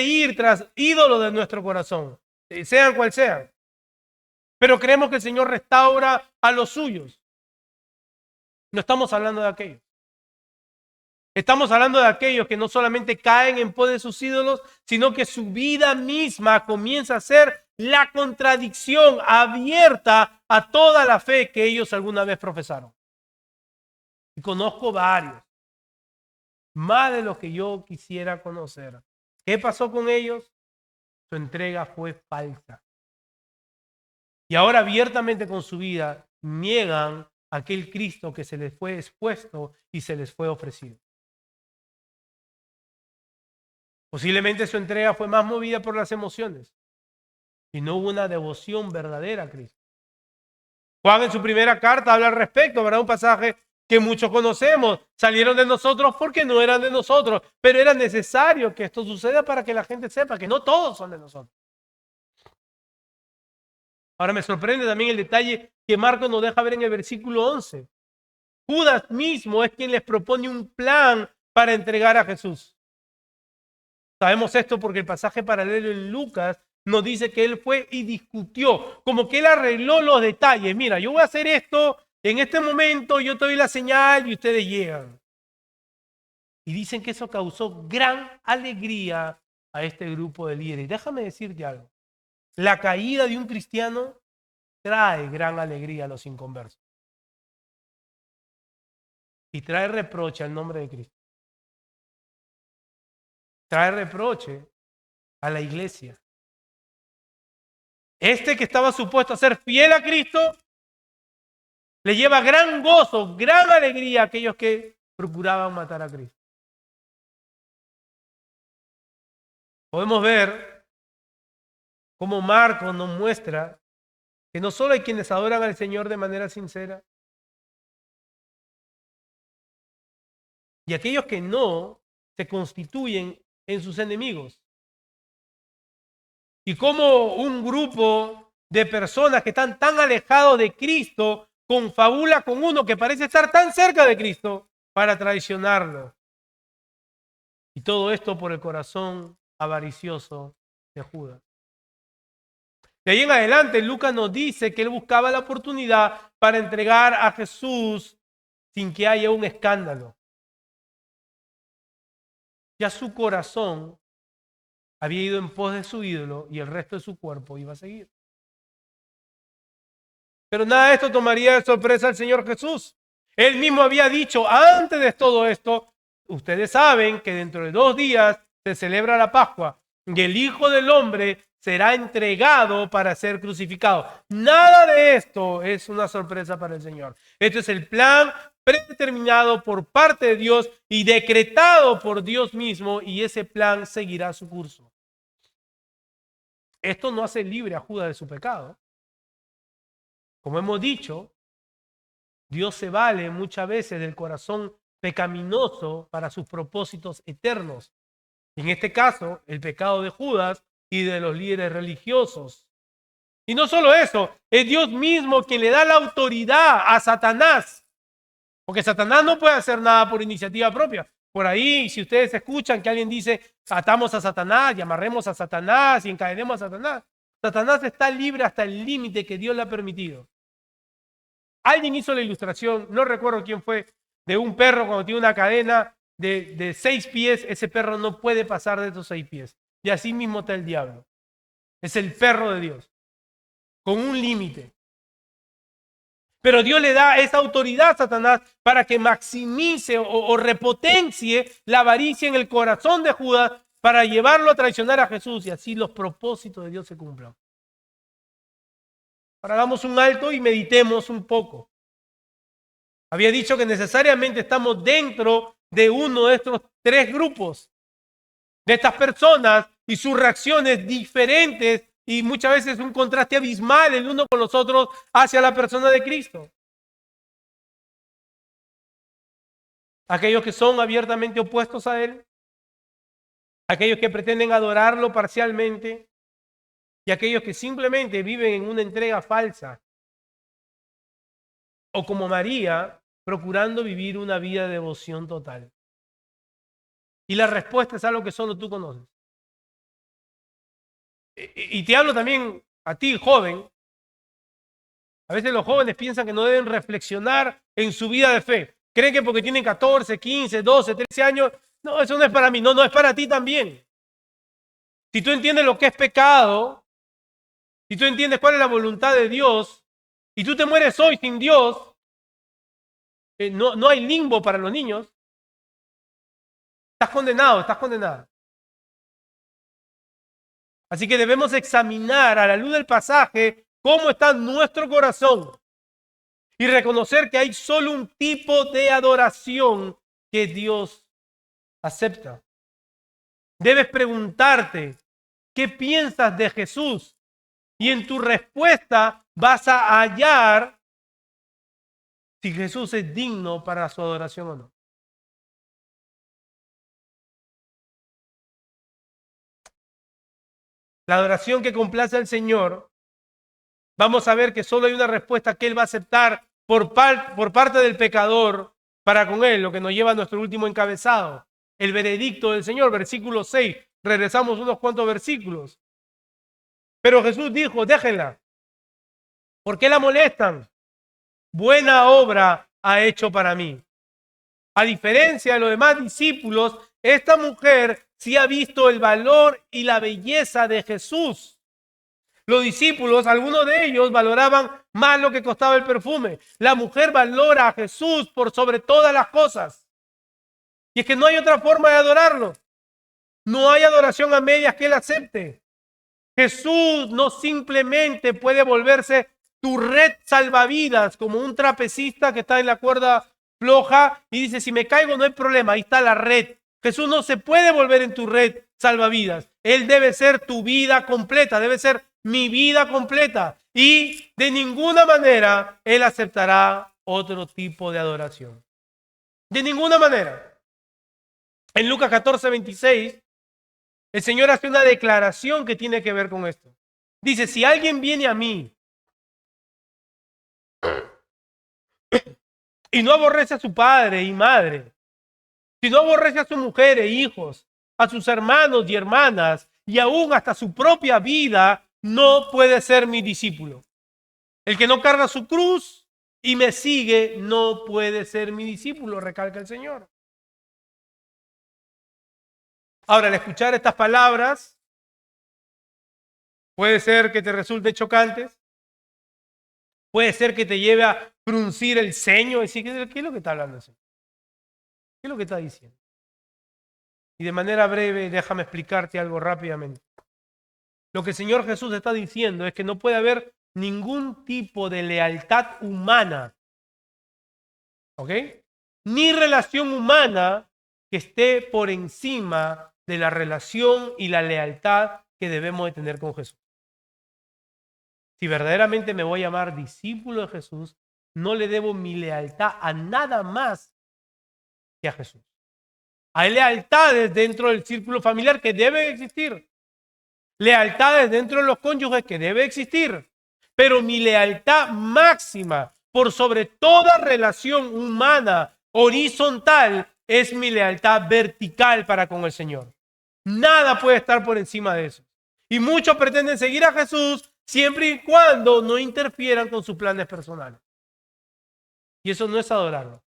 Speaker 2: ir tras ídolos de nuestro corazón, sean cual sean. Pero creemos que el Señor restaura a los suyos. No estamos hablando de aquellos. Estamos hablando de aquellos que no solamente caen en pos de sus ídolos, sino que su vida misma comienza a ser la contradicción abierta a toda la fe que ellos alguna vez profesaron. Y conozco varios, más de los que yo quisiera conocer. ¿Qué pasó con ellos? Su entrega fue falsa. Y ahora abiertamente con su vida niegan aquel Cristo que se les fue expuesto y se les fue ofrecido. Posiblemente su entrega fue más movida por las emociones y no hubo una devoción verdadera a Cristo. Juan en su primera carta habla al respecto, ¿verdad? Un pasaje que muchos conocemos. Salieron de nosotros porque no eran de nosotros, pero era necesario que esto suceda para que la gente sepa que no todos son de nosotros. Ahora me sorprende también el detalle que Marcos nos deja ver en el versículo 11. Judas mismo es quien les propone un plan para entregar a Jesús. Sabemos esto porque el pasaje paralelo en Lucas nos dice que él fue y discutió, como que él arregló los detalles. Mira, yo voy a hacer esto, en este momento yo te doy la señal y ustedes llegan. Y dicen que eso causó gran alegría a este grupo de líderes. Déjame decirte algo. La caída de un cristiano trae gran alegría a los inconversos. Y trae reproche al nombre de Cristo. Trae reproche a la iglesia. Este que estaba supuesto a ser fiel a Cristo, le lleva gran gozo, gran alegría a aquellos que procuraban matar a Cristo. Podemos ver cómo Marcos nos muestra que no solo hay quienes adoran al Señor de manera sincera, y aquellos que no se constituyen en sus enemigos. Y como un grupo de personas que están tan alejados de Cristo confabula con uno que parece estar tan cerca de Cristo para traicionarlo. Y todo esto por el corazón avaricioso de Judas. De ahí en adelante, Lucas nos dice que él buscaba la oportunidad para entregar a Jesús sin que haya un escándalo. Ya su corazón había ido en pos de su ídolo y el resto de su cuerpo iba a seguir. Pero nada de esto tomaría de sorpresa al Señor Jesús. Él mismo había dicho antes de todo esto, ustedes saben que dentro de 2 días se celebra la Pascua y el Hijo del Hombre será entregado para ser crucificado. Nada de esto es una sorpresa para el Señor. Esto es el plan predeterminado por parte de Dios y decretado por Dios mismo, y ese plan seguirá su curso. Esto no hace libre a Judas de su pecado. Como hemos dicho, Dios se vale muchas veces del corazón pecaminoso para sus propósitos eternos. En este caso, el pecado de Judas y de los líderes religiosos. Y no solo eso, es Dios mismo quien le da la autoridad a Satanás. Porque Satanás no puede hacer nada por iniciativa propia. Por ahí, si ustedes escuchan que alguien dice, atamos a Satanás y amarremos a Satanás y encadenemos a Satanás, Satanás está libre hasta el límite que Dios le ha permitido. Alguien hizo la ilustración, no recuerdo quién fue, de un perro cuando tiene una cadena de 6 pies, ese perro no puede pasar de esos 6 pies. Y así mismo está el diablo. Es el perro de Dios, con un límite. Pero Dios le da esa autoridad a Satanás para que maximice o repotencie la avaricia en el corazón de Judas para llevarlo a traicionar a Jesús y así los propósitos de Dios se cumplan. Ahora hagamos un alto y meditemos un poco. Había dicho que necesariamente estamos dentro de uno de estos 3 grupos, de estas personas y sus reacciones diferentes y muchas veces un contraste abismal el uno con los otros hacia la persona de Cristo. Aquellos que son abiertamente opuestos a Él, aquellos que pretenden adorarlo parcialmente y aquellos que simplemente viven en una entrega falsa. O como María, procurando vivir una vida de devoción total. Y la respuesta es algo que solo tú conoces. Y te hablo también a ti, joven. A veces los jóvenes piensan que no deben reflexionar en su vida de fe. Creen que porque tienen 14, 15, 12, 13 años, no, eso no es para mí. No, no es para ti también. Si tú entiendes lo que es pecado, si tú entiendes cuál es la voluntad de Dios, y tú te mueres hoy sin Dios, no hay limbo para los niños. Estás condenado, estás condenada. Así que debemos examinar a la luz del pasaje cómo está nuestro corazón y reconocer que hay solo un tipo de adoración que Dios acepta. Debes preguntarte, ¿qué piensas de Jesús? Y en tu respuesta vas a hallar si Jesús es digno para su adoración o no. La adoración que complace al Señor, vamos a ver que solo hay una respuesta que Él va a aceptar por parte del pecador para con Él, lo que nos lleva a nuestro último encabezado, el veredicto del Señor, versículo 6. Regresamos unos cuantos versículos. Pero Jesús dijo, déjenla. ¿Por qué la molestan? Buena obra ha hecho para mí. A diferencia de los demás discípulos, esta mujer sí ha visto el valor y la belleza de Jesús. Los discípulos, algunos de ellos valoraban más lo que costaba el perfume. La mujer valora a Jesús por sobre todas las cosas. Y es que no hay otra forma de adorarlo. No hay adoración a medias que Él acepte. Jesús no simplemente puede volverse tu red salvavidas como un trapecista que está en la cuerda floja y dice, si me caigo no hay problema, ahí está la red. Jesús no se puede volver en tu red salvavidas. Él debe ser tu vida completa, debe ser mi vida completa. Y de ninguna manera Él aceptará otro tipo de adoración. De ninguna manera. En Lucas 14:26, el Señor hace una declaración que tiene que ver con esto. Dice, si alguien viene a mí y no aborrece a su padre y madre, si no aborrece a su mujer e hijos, a sus hermanos y hermanas, y aún hasta su propia vida, no puede ser mi discípulo. El que no carga su cruz y me sigue, no puede ser mi discípulo, recalca el Señor. Ahora, al escuchar estas palabras, Puede ser que te resulte chocantes. Puede ser que te lleve a fruncir el ceño y decir, ¿qué es lo que está hablando el Señor? ¿Qué es lo que está diciendo? Y de manera breve, déjame explicarte algo rápidamente. Lo que el Señor Jesús está diciendo es que no puede haber ningún tipo de lealtad humana, ¿ok? Ni relación humana que esté por encima de la relación y la lealtad que debemos de tener con Jesús. Si verdaderamente me voy a llamar discípulo de Jesús, no le debo mi lealtad a nada más que a Jesús. Hay lealtades dentro del círculo familiar que deben existir. Lealtades dentro de los cónyuges que debe existir. Pero mi lealtad máxima por sobre toda relación humana horizontal es mi lealtad vertical para con el Señor. Nada puede estar por encima de eso. Y muchos pretenden seguir a Jesús siempre y cuando no interfieran con sus planes personales. Y eso no es adorarlo.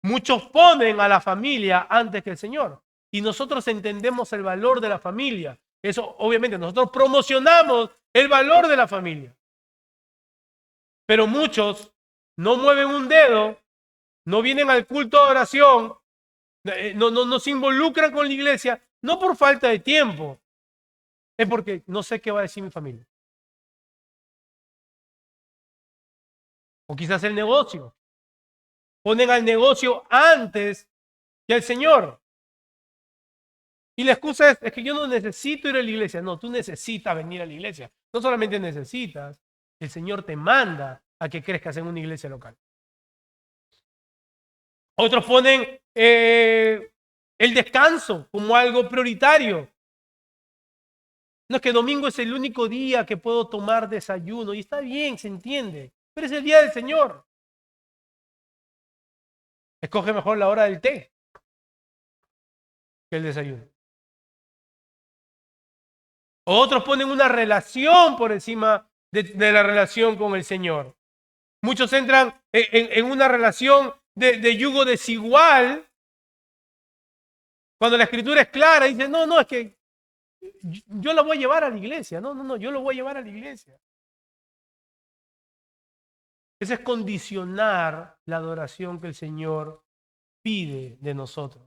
Speaker 2: Muchos ponen a la familia antes que el Señor. Y nosotros entendemos el valor de la familia. Eso, obviamente, nosotros promocionamos el valor de la familia. Pero muchos no mueven un dedo, no vienen al culto de oración, no se involucran con la iglesia, no por falta de tiempo, es porque no sé qué va a decir mi familia. O quizás el negocio. Ponen al negocio antes que al Señor. Y la excusa es que yo no necesito ir a la iglesia. No, tú necesitas venir a la iglesia. No solamente necesitas, el Señor te manda a que crezcas en una iglesia local. Otros ponen el descanso como algo prioritario. No es que domingo es el único día que puedo tomar desayuno. Y está bien, se entiende. Pero es el día del Señor. Escoge mejor la hora del té que el desayuno. Otros ponen una relación por encima de la relación con el Señor. Muchos entran en una relación de yugo desigual. Cuando la escritura es clara, dicen, no, es que yo la voy a llevar a la iglesia. No, yo lo voy a llevar a la iglesia. Ese es condicionar la adoración que el Señor pide de nosotros.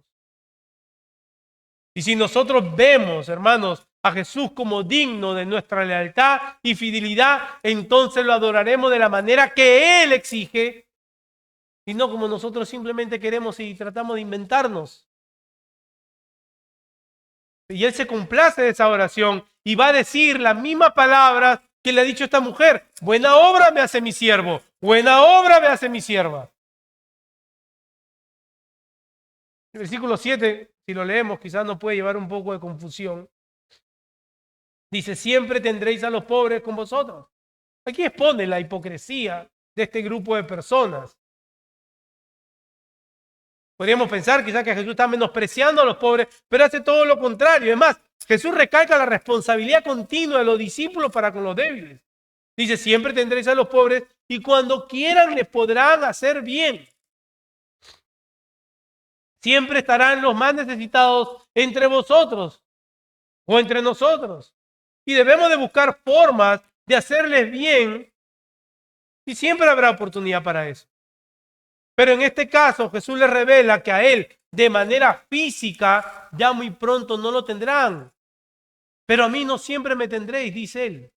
Speaker 2: Y si nosotros vemos, hermanos, a Jesús como digno de nuestra lealtad y fidelidad, entonces lo adoraremos de la manera que Él exige y no como nosotros simplemente queremos y tratamos de inventarnos. Y Él se complace de esa oración y va a decir las mismas palabras que le ha dicho esta mujer. Buena obra me hace mi siervo, buena obra me hace mi sierva. El versículo 7, si lo leemos, quizás nos puede llevar un poco de confusión. Dice, siempre tendréis a los pobres con vosotros. Aquí expone la hipocresía de este grupo de personas. Podríamos pensar quizás que Jesús está menospreciando a los pobres, pero hace todo lo contrario. Es más, Jesús recalca la responsabilidad continua de los discípulos para con los débiles. Dice, siempre tendréis a los pobres y cuando quieran les podrán hacer bien. Siempre estarán los más necesitados entre vosotros o entre nosotros. Y debemos de buscar formas de hacerles bien y siempre habrá oportunidad para eso. Pero en este caso Jesús les revela que a él de manera física ya muy pronto no lo tendrán. Pero a mí no siempre me tendréis, dice él.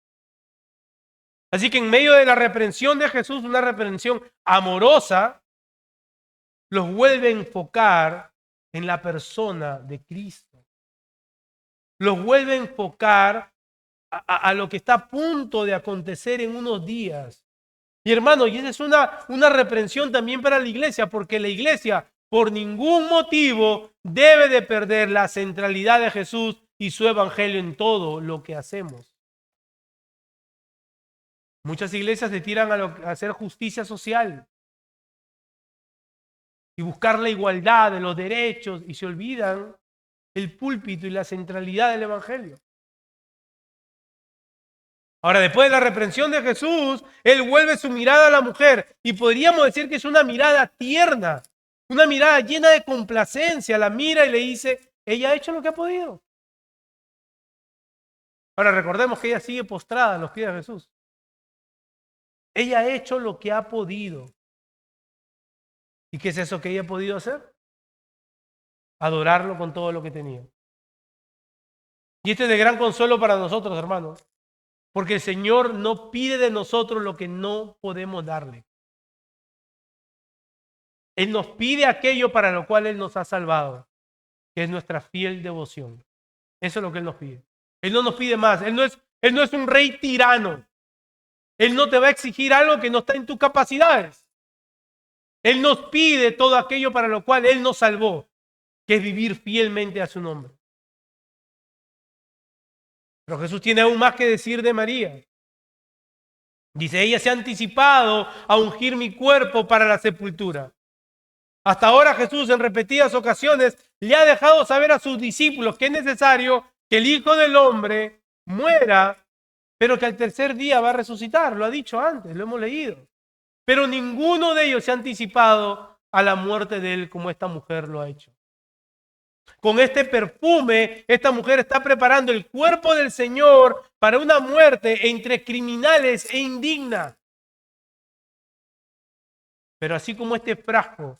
Speaker 2: Así que en medio de la reprensión de Jesús, una reprensión amorosa, los vuelve a enfocar en la persona de Cristo. Los vuelve a enfocar a lo que está a punto de acontecer en unos días. Y hermano, y esa es una reprensión también para la iglesia, porque la iglesia por ningún motivo debe de perder la centralidad de Jesús y su evangelio en todo lo que hacemos. Muchas iglesias se tiran a hacer justicia social y buscar la igualdad de los derechos y se olvidan el púlpito y la centralidad del evangelio. Ahora, después de la reprensión de Jesús, Él vuelve su mirada a la mujer y podríamos decir que es una mirada tierna, una mirada llena de complacencia. La mira y le dice, ella ha hecho lo que ha podido. Ahora recordemos que ella sigue postrada a los pies de Jesús. Ella ha hecho lo que ha podido. ¿Y qué es eso que ella ha podido hacer? Adorarlo con todo lo que tenía. Y este es de gran consuelo para nosotros, hermanos, porque el Señor no pide de nosotros lo que no podemos darle. Él nos pide aquello para lo cual Él nos ha salvado, que es nuestra fiel devoción. Eso es lo que Él nos pide. Él no nos pide más. Él no es un rey tirano. Él no te va a exigir algo que no está en tus capacidades. Él nos pide todo aquello para lo cual Él nos salvó, que es vivir fielmente a su nombre. Pero Jesús tiene aún más que decir de María. Dice, ella se ha anticipado a ungir mi cuerpo para la sepultura. Hasta ahora Jesús en repetidas ocasiones le ha dejado saber a sus discípulos que es necesario que el Hijo del Hombre muera, pero que al tercer día va a resucitar. Lo ha dicho antes, lo hemos leído. Pero ninguno de ellos se ha anticipado a la muerte de él como esta mujer lo ha hecho. Con este perfume, esta mujer está preparando el cuerpo del Señor para una muerte entre criminales e indigna. Pero así como este frasco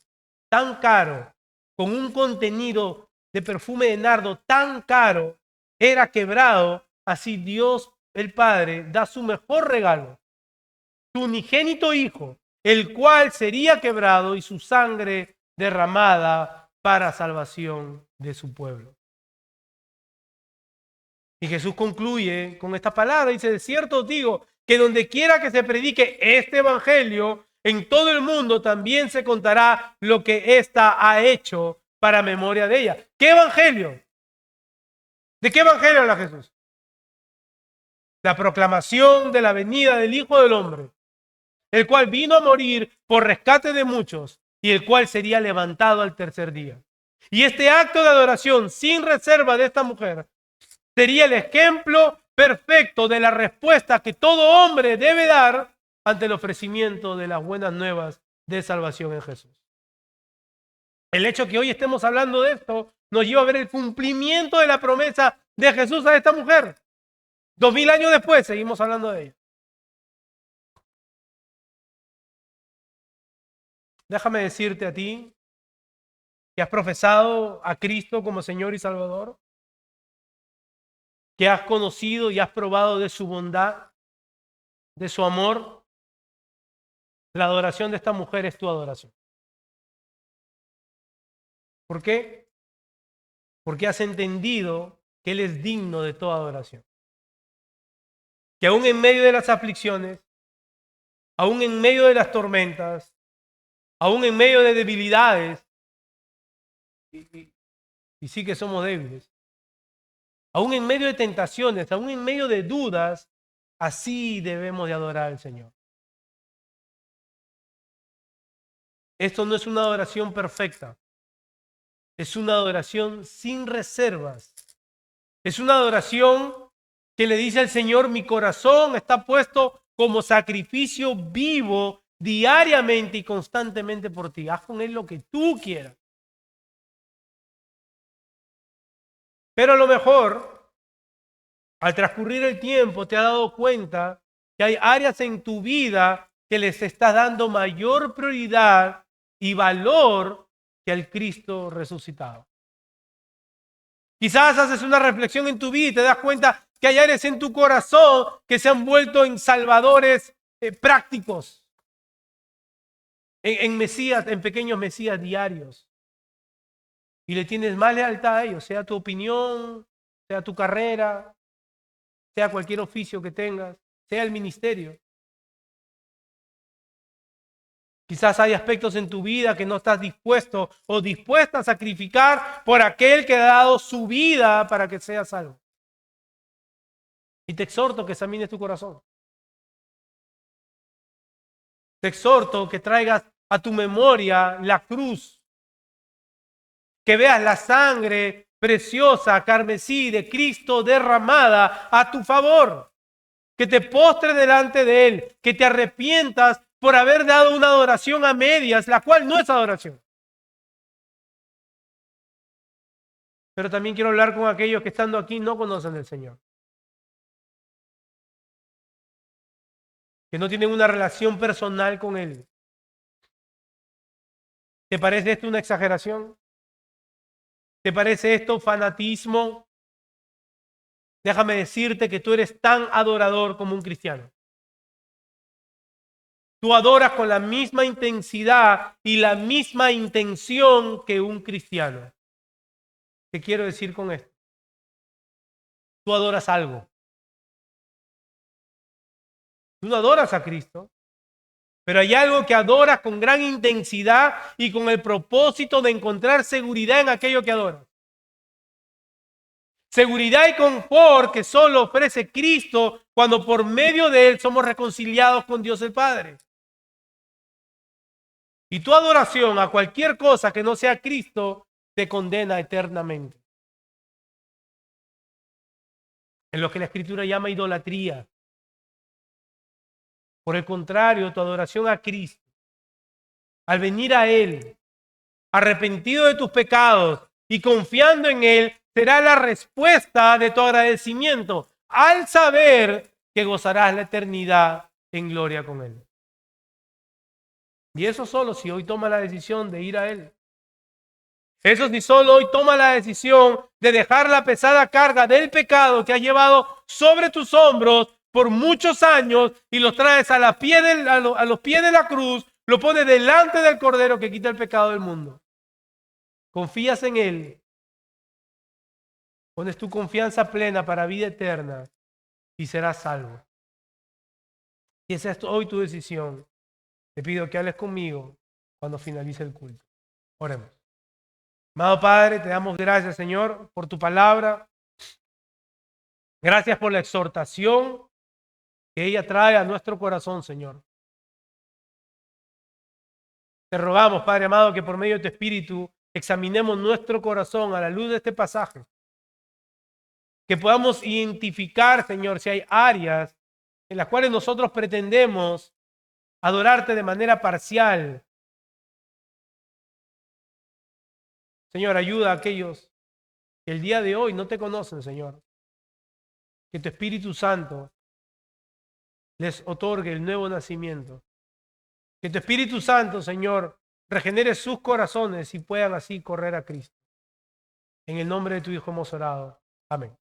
Speaker 2: tan caro, con un contenido de perfume de nardo tan caro, era quebrado, así Dios el Padre da su mejor regalo, su unigénito Hijo, el cual sería quebrado y su sangre derramada para salvación de su pueblo. Y Jesús concluye con esta palabra, dice, de cierto os digo, que donde quiera que se predique este evangelio, en todo el mundo también se contará lo que ésta ha hecho para memoria de ella. ¿Qué evangelio? ¿De qué evangelio habla Jesús? La proclamación de la venida del Hijo del Hombre, el cual vino a morir por rescate de muchos y el cual sería levantado al tercer día. Y este acto de adoración sin reserva de esta mujer sería el ejemplo perfecto de la respuesta que todo hombre debe dar ante el ofrecimiento de las buenas nuevas de salvación en Jesús. El hecho que hoy estemos hablando de esto nos lleva a ver el cumplimiento de la promesa de Jesús a esta mujer. 2000 años después seguimos hablando de ella. Déjame decirte a ti que has profesado a Cristo como Señor y Salvador, que has conocido y has probado de su bondad, de su amor. La adoración de esta mujer es tu adoración. ¿Por qué? Porque has entendido que Él es digno de toda adoración. Que aún en medio de las aflicciones, aún en medio de las tormentas, aún en medio de debilidades, y sí que somos débiles, aún en medio de tentaciones, aún en medio de dudas, así debemos de adorar al Señor. Esto no es una adoración perfecta. Es una adoración sin reservas. Es una adoración que le dice al Señor, mi corazón está puesto como sacrificio vivo diariamente y constantemente por ti. Haz con Él lo que tú quieras. Pero a lo mejor, al transcurrir el tiempo, te has dado cuenta que hay áreas en tu vida que les estás dando mayor prioridad y valor que al Cristo resucitado. Quizás haces una reflexión en tu vida y te das cuenta que hay áreas en tu corazón que se han vuelto en salvadores prácticos, en mesías, en pequeños mesías diarios. Y le tienes más lealtad a ellos, sea tu opinión, sea tu carrera, sea cualquier oficio que tengas, sea el ministerio. Quizás hay aspectos en tu vida que no estás dispuesto o dispuesta a sacrificar por aquel que ha dado su vida para que seas salvo. Y te exhorto que examines tu corazón. Te exhorto que traigas a tu memoria la cruz. Que veas la sangre preciosa, carmesí de Cristo derramada a tu favor. Que te postres delante de Él. Que te arrepientas por haber dado una adoración a medias, la cual no es adoración. Pero también quiero hablar con aquellos que estando aquí no conocen al Señor. que no tienen una relación personal con Él. ¿Te parece esto una exageración? ¿Te parece esto fanatismo? Déjame decirte que tú eres tan adorador como un cristiano. Tú adoras con la misma intensidad y la misma intención que un cristiano. ¿Qué quiero decir con esto? Tú adoras algo. Tú no adoras a Cristo, pero hay algo que adoras con gran intensidad y con el propósito de encontrar seguridad en aquello que adoras. Seguridad y confort que solo ofrece Cristo cuando por medio de Él somos reconciliados con Dios el Padre. Y tu adoración a cualquier cosa que no sea Cristo te condena eternamente. En lo que la Escritura llama idolatría. Por el contrario, tu adoración a Cristo, al venir a Él, arrepentido de tus pecados y confiando en Él, será la respuesta de tu agradecimiento al saber que gozarás la eternidad en gloria con Él. Y eso solo si hoy toma la decisión de ir a Él. Eso si solo hoy toma la decisión de dejar la pesada carga del pecado que has llevado sobre tus hombros por muchos años y los traes a los pies de la cruz, lo pones delante del Cordero que quita el pecado del mundo. Confías en Él, pones tu confianza plena para vida eterna y serás salvo. Si esa es hoy tu decisión, te pido que hables conmigo cuando finalice el culto. Oremos. Amado Padre, te damos gracias, Señor, por tu palabra. Gracias por la exhortación que ella trae a nuestro corazón, Señor. Te rogamos, Padre amado, que por medio de tu Espíritu examinemos nuestro corazón a la luz de este pasaje. Que podamos identificar, Señor, si hay áreas en las cuales nosotros pretendemos adorarte de manera parcial. Señor, ayuda a aquellos que el día de hoy no te conocen, Señor. Que tu Espíritu Santo les otorgue el nuevo nacimiento. Que tu Espíritu Santo, Señor, regenere sus corazones y puedan así correr a Cristo. En el nombre de tu Hijo hemos orado. Amén.